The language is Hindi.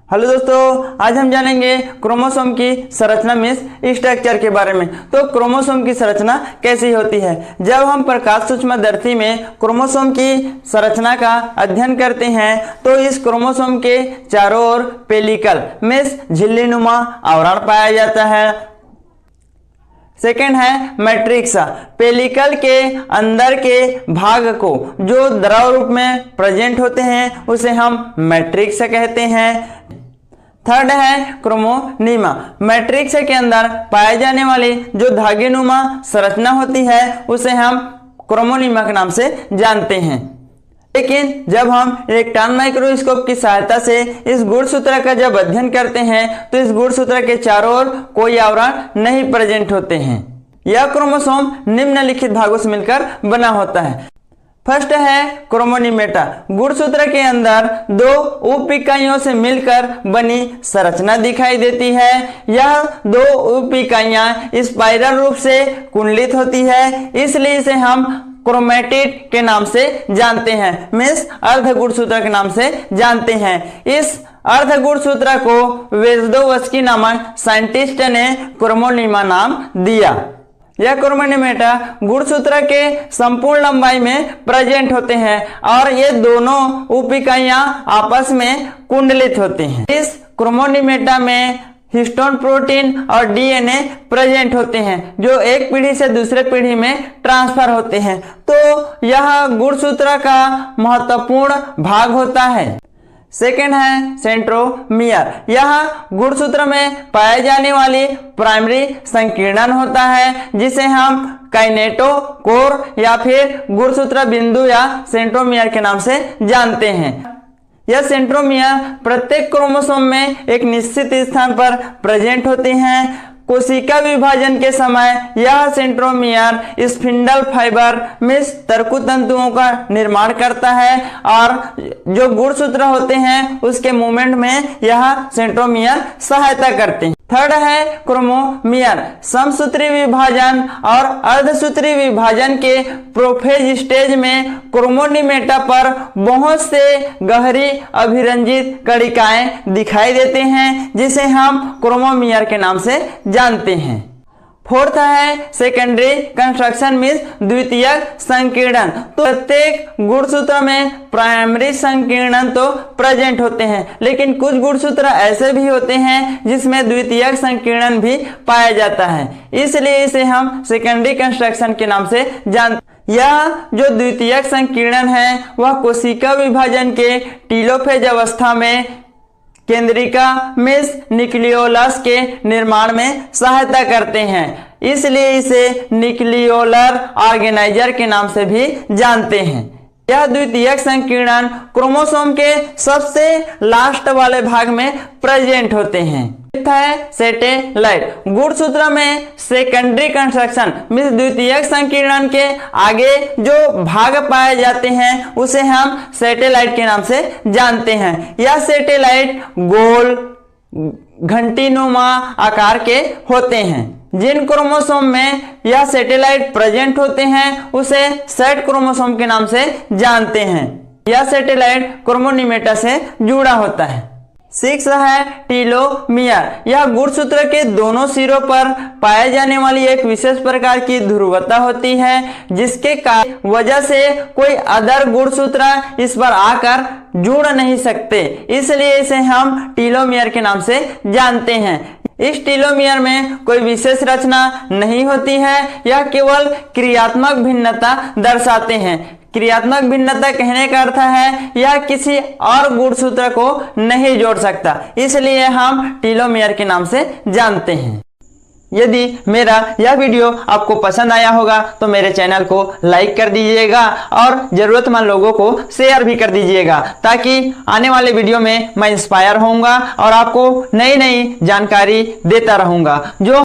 हेलो दोस्तों, आज हम जानेंगे क्रोमोसोम की संरचना मीन्स स्ट्रक्चर के बारे में। तो क्रोमोसोम की संरचना कैसी होती है? जब हम प्रकाश सूक्ष्मदर्शी में क्रोमोसोम की संरचना का अध्ययन करते हैं तो इस क्रोमोसोम के चारों ओर पेलिकल मीन्स झिल्लीनुमा आवरण पाया जाता है। सेकेंड है मैट्रिक्स। पेलिकल के अंदर के भाग को जो द्रव रूप में प्रेजेंट होते हैं उसे हम मैट्रिक्स कहते हैं। थर्ड है क्रोमोनीमा। मैट्रिक्स के अंदर पाए जाने वाली जो धागेनुमा संरचना होती है उसे हम क्रोमोनीमा के नाम से जानते हैं। लेकिन जब हम इलेक्ट्रॉन माइक्रोस्कोप की सहायता से इस गुणसूत्र का जब अध्ययन करते हैं तो इस गुणसूत्र के चारों ओर कोई आवरण नहीं प्रेजेंट होते हैं। यह क्रोमोसोम निम्नलिखित भागों से मिलकर बना होता है। फर्स्ट है क्रोमोनीमेटा। गुणसूत्र के अंदर दो उप इकाइयों से मिलकर बनी संरचना दिखाई देती है। यह दो उप इकाइयां स्पाइरल रूप से कुंडलित होती है, इसलिए इसे हम क्रोमेटिड के नाम से जानते हैं, मीन्स अर्ध गुणसूत्र के नाम से जानते हैं। इस अर्ध गुणसूत्र को वेज़्दोवस्की नामक साइंटिस्ट ने क्रोमोनीमा नाम दिया। यह क्रोमोनीमेटा गुणसूत्र के संपूर्ण लंबाई में प्रेजेंट होते हैं और ये दोनों उप इकाइयां आपस में कुंडलित होते हैं। इस क्रोमोनीमेटा में हिस्टोन प्रोटीन और डीएनए प्रेजेंट होते हैं जो एक पीढ़ी से दूसरे पीढ़ी में ट्रांसफर होते हैं। तो यह गुणसूत्र का महत्वपूर्ण भाग होता है। सेकेंड है सेंट्रोमियर। यह गुणसूत्र में पाए जाने वाली प्राइमरी संकीर्णन होता है जिसे हम काइनेटोकोर या फिर गुणसूत्र बिंदु या सेंट्रोमियर के नाम से जानते हैं। यह सेंट्रोमियर प्रत्येक क्रोमोसोम में एक निश्चित स्थान पर प्रेजेंट होते हैं। कोशिका विभाजन के समय यह सेंट्रोमियर स्पिंडल फाइबर मीन्स तरकु तंतुओं का निर्माण करता है और जो गुणसूत्र होते हैं उसके मूवमेंट में यह सेंट्रोमियर सहायता करते हैं। थर्ड है क्रोमोमियर। समसूत्री विभाजन और अर्धसूत्री विभाजन के प्रोफेज स्टेज में क्रोमोनीमेटा पर बहुत से गहरी अभिरंजित कणिकाएं दिखाई देते हैं जिसे हम क्रोमोमियर के नाम से जानते हैं। फोर्थ है सेकेंडरी कंस्ट्रक्शन मीन्स द्वितीयक संकीर्णन। तो प्रत्येक गुणसूत्र में प्राइमरी संकीर्णन तो प्रेजेंट होते हैं, लेकिन कुछ गुणसूत्र ऐसे भी होते हैं जिसमें द्वितीयक संकीर्णन भी पाया जाता है, इसलिए इसे हम सेकेंडरी कंस्ट्रक्शन के नाम से जानते हैं। यह जो द्वितीयक संकीर्णन है वह कोशिका विभाजन के टीलोफेज अवस्था में केंद्रिका मीन्स न्यूक्लियोलस के निर्माण में सहायता करते हैं, इसलिए इसे न्यूक्लियोलर ऑर्गेनाइजर के नाम से भी जानते हैं। यह द्वितीयक संकीर्णन क्रोमोसोम के सबसे लास्ट वाले भाग में प्रेजेंट होते हैं। है सैटेलाइट। गुणसूत्र में सेकेंडरी कंस्ट्रक्शन मीन्स द्वितीयक संकीर्णन के आगे जो भाग पाए जाते हैं उसे हम सैटेलाइट के नाम से जानते हैं। यह सैटेलाइट गोल घंटीनुमा आकार के होते हैं। जिन क्रोमोसोम में यह सैटेलाइट प्रेजेंट होते हैं उसे सेट क्रोमोसोम के नाम से जानते हैं। यह सैटेलाइट क्रोमोनीमेटा से जुड़ा होता है। 6 है टीलोमियर। यह गुणसूत्र के दोनों सिरों पर पाए जाने वाली एक विशेष प्रकार की ध्रुवता होती है जिसके वजह से कोई अदर गुणसूत्र इस पर आकर जुड़ नहीं सकते, इसलिए इसे हम टीलोमियर के नाम से जानते हैं। इस टीलोमियर में कोई विशेष रचना नहीं होती है, यह केवल क्रियात्मक भिन्नता दर्शाते हैं। क्रियात्मक भिन्नता कहने का अर्थ है यह किसी और गुणसूत्र को नहीं जोड़ सकता, इसलिए हम टीलोमियर के नाम से जानते हैं। यदि मेरा यह वीडियो आपको पसंद आया होगा तो मेरे चैनल को लाइक कर दीजिएगा और जरूरतमंद लोगों को शेयर भी कर दीजिएगा ताकि आने वाले वीडियो में मैं इंस्पायर होऊंगा और आपको नई नई जानकारी देता रहूंगा। जो